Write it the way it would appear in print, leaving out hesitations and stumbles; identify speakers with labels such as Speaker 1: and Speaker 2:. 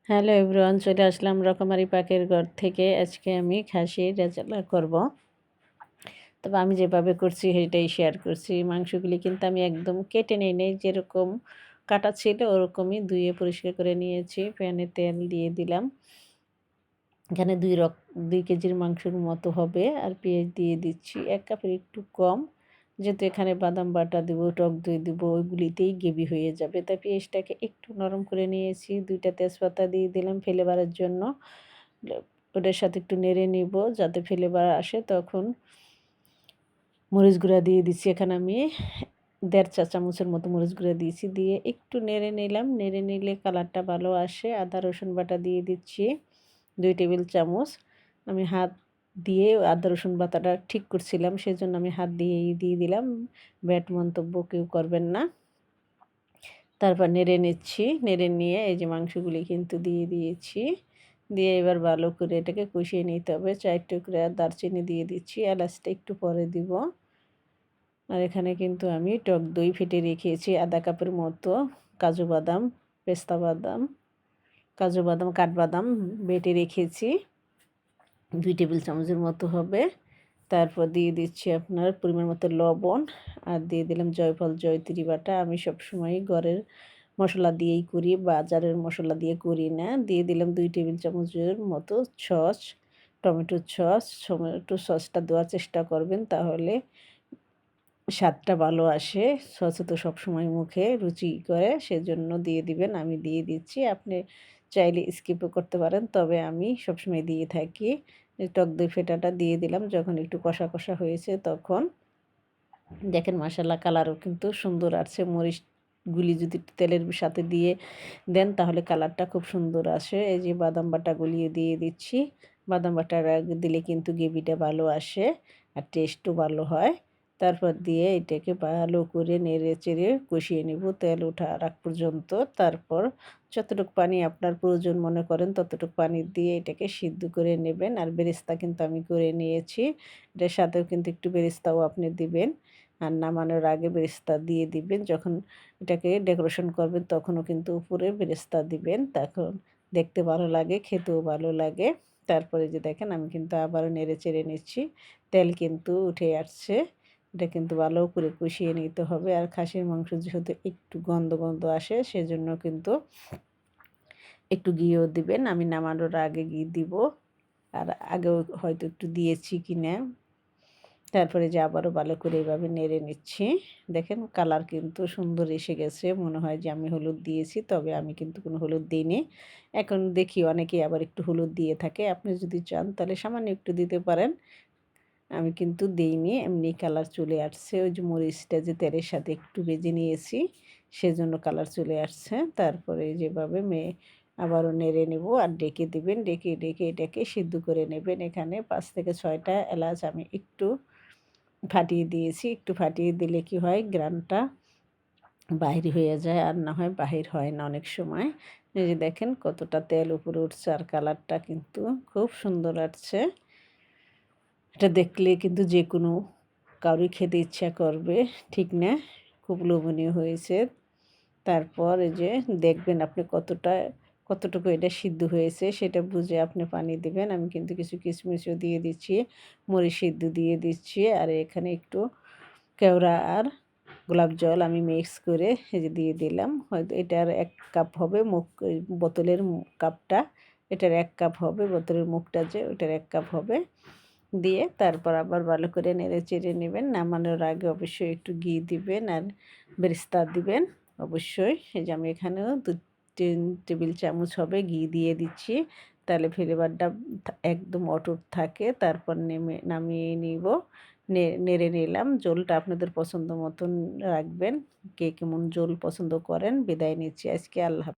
Speaker 1: Hello everyone, চলে আসলাম রকমারি পাকের ঘর থেকে। আজকে আমি খাসির রেজালা করব। তবে আমি যেভাবে করছি সেটাই শেয়ার করছি। মাংসগুলি কিন্তু আমি একদম কেটে নিই নাই, যেরকম কাটা ছিল ওরকমই ধুয়ে পরিষ্কার করে নিয়েছি। প্যানে তেল দিয়ে দিলাম। এখানে 2 কেজির মাংসের মতো হবে। আর পেঁয়াজ দিয়ে দিচ্ছি 1 কাপের একটু কম। যেহেতু এখানে বাদাম বাটা দেবো, টক দই দেবো, ওইগুলিতেই গ্রেভি হয়ে যাবে। তাই পেঁয়াজটাকে একটু নরম করে নিয়েছি। 2টা তেজপাতা দিয়ে দিলাম ফ্লেভারের জন্য। ওটার সাথে একটু নেড়ে নিব যাতে ফ্লেভার আসে। তখন মরিচ গুঁড়া দিয়ে দিচ্ছি। এখানে আমি 1.5 চা চামচের মতো মরিচ গুঁড়া দিয়েছি। দিয়ে একটু নেড়ে নিলাম। নেড়ে নিলে কালারটা ভালো আসে। আদা রসুন বাটা দিয়ে দিচ্ছি 2 টেবিল চামচ। আমি হাত দিয়ে আদা রসুন বাটাটা ঠিক করছিলাম, সেজন্য আমি হাত দিয়েই দিয়ে দিলাম। ব্যাড মন্তব্য কেউ করবেন না। তারপর নেড়ে নিচ্ছি। নেড়ে নিয়ে এই যে মাংসগুলি কিন্তু দিয়ে দিয়েছি। দিয়ে এবার ভালো করে এটাকে কষিয়ে নিতে হবে। 4 টুকরা দারচিনি দিয়ে দিচ্ছি। এলাচটা একটু পরে দিব। আর এখানে কিন্তু আমি টক দই ফেটে রেখেছি 1/2 কাপের মতো। কাজু বাদাম, পেস্তা বাদাম, কাজু বাদাম, কাঠবাদাম বেটে রেখেছি 2 টেবিল চামচের মতো হবে। তারপর দিয়ে দিচ্ছি আপনার পরিমাণ মতো লবণ। আর দিয়ে দিলাম জয়ফল জয়ত্রী বাটা। আমি সবসময় ঘরের মশলা দিয়েই করি, বাজারের মশলা দিয়ে করি না। দিয়ে দিলাম 2 টেবিল চামচের মতো সস, টমেটো সস। টমেটো সসটা দেওয়ার চেষ্টা করবেন, তাহলে স্বাদটা ভালো আসে। সসে তো সবসময় মুখে রুচি করে, সেজন্য দিয়ে দিবেন। আমি দিয়ে দিচ্ছি। আপনি চাইলে স্কিপও করতে পারেন, তবে আমি সবসময় দিয়ে থাকি। টক দই ফেটাটা দিয়ে দিলাম। যখন একটু কষা কষা হয়েছে তখন দেখেন মাশাআল্লাহ কালারও কিন্তু সুন্দর আসছে। মরিচগুলি যদি তেলের সাথে দিয়ে দেন তাহলে কালারটা খুব সুন্দর আসে। এই যে বাদাম বাটাগুলিও দিয়ে দিচ্ছি। বাদাম বাটা দিলে কিন্তু গ্রেভিটা ভালো আসে আর টেস্টও ভালো হয়। তারপর দিয়ে এটাকে ভালো করে নেড়ে চেড়ে কষিয়ে নেব তেল ওঠার আগ পর্যন্ত। তারপর যতটুকু পানি আপনার প্রয়োজন মনে করেন ততটুকু পানি দিয়ে এটাকে সিদ্ধ করে নেবেন। আর বেরেস্তা কিন্তু আমি করে নিয়েছি। এটার সাথেও কিন্তু একটু বেরেস্তাও আপনি দিবেন। আর নামানোর আগে বেরেস্তা দিয়ে দিবেন। যখন এটাকে ডেকোরেশন করবেন তখনও কিন্তু উপরে বেরেস্তা দিবেন। তখন দেখতে ভালো লাগে, খেতেও ভালো লাগে। তারপরে যে দেখেন আমি কিন্তু আবারও নেড়ে চেড়ে নিচ্ছি। তেল কিন্তু উঠে আসছে। এটা কিন্তু ভালো করে কষিয়ে নিতে হবে। আর খাসির মাংস যেহেতু একটু গন্ধ গন্ধ আসে, সেজন্য কিন্তু একটু ঘিও দিবেন। আমি নামানোর আগে ঘি দিব। আর আগেও হয়তো একটু দিয়েছি কিনা। তারপরে যে আবারও ভালো করে এভাবে নেড়ে নিচ্ছি। দেখেন কালার কিন্তু সুন্দর এসে গেছে। মনে হয় যে আমি হলুদ দিয়েছি, তবে আমি কিন্তু কোনো হলুদ দিইনি। এখন দেখি অনেকেই আবার একটু হলুদ দিয়ে থাকে। আপনি যদি চান তাহলে সামান্য একটু দিতে পারেন। আমি কিন্তু দেইনি, এমনি কালার চলে আসছে। ওই যে মরিচটা যে তেলের সাথে একটু ভেজে নিয়েছি, সেজন্য কালার চলে আসছে। তারপরে যেভাবে আবারও নেড়ে নেব আর ডেকে দিবেন। ডেকে ডেকে এটাকে সিদ্ধ করে নেবেন। এখানে 5 থেকে 6টা এলাচ আমি একটু ফাটিয়ে দিয়েছি। একটু ফাটিয়ে দিলে কি হয়, ঘ্রাণটা বাহির হয়ে যায়, আর না হয় বাহির হয় না অনেক সময়। এই যে দেখেন কতটা তেল উপরে উঠছে আর কালারটা কিন্তু খুব সুন্দর আসছে। এটা দেখলে কিন্তু যে কোনো কারোরই খেতে ইচ্ছা করবে, ঠিক না? খুব লোভনীয় হয়েছে। তারপর এই যে দেখবেন আপনি কতটুকু এটা সিদ্ধ হয়েছে সেটা বুঝে আপনি পানি দিবেন। আমি কিন্তু কিছু কিশমিশও দিয়ে দিচ্ছি, মরিচ সিদ্ধ দিয়ে দিচ্ছি। আর এখানে একটু কেওড়া আর গোলাপ জল আমি মিক্স করে এই যে দিয়ে দিলাম। হয়তো এটার 1 কাপ হবে, বোতলের কাপটা এটার 1 কাপ হবে, বোতলের মুখটা যে ওইটার 1 কাপ হবে। দিয়ে তারপর আবার ভালো করে নেড়ে চেড়ে নেবেন। নামানোর আগে অবশ্যই একটু ঘি দিবেন আর বেরেস্তা দিবেন অবশ্যই। এই যে আমি এখানেও 2-3 টেবিল চামচ হবে ঘি দিয়ে দিচ্ছি। তাহলে ফ্লেভারটা একদম অটুট থাকে। তারপর নামিয়ে নিব। নেড়ে নিলাম। ঝোলটা আপনাদের পছন্দ মতন রাখবেন। কে কেমন ঝোল পছন্দ করেন। বিদায় নিচ্ছি আজকে। আল্লাহ হাফেজ।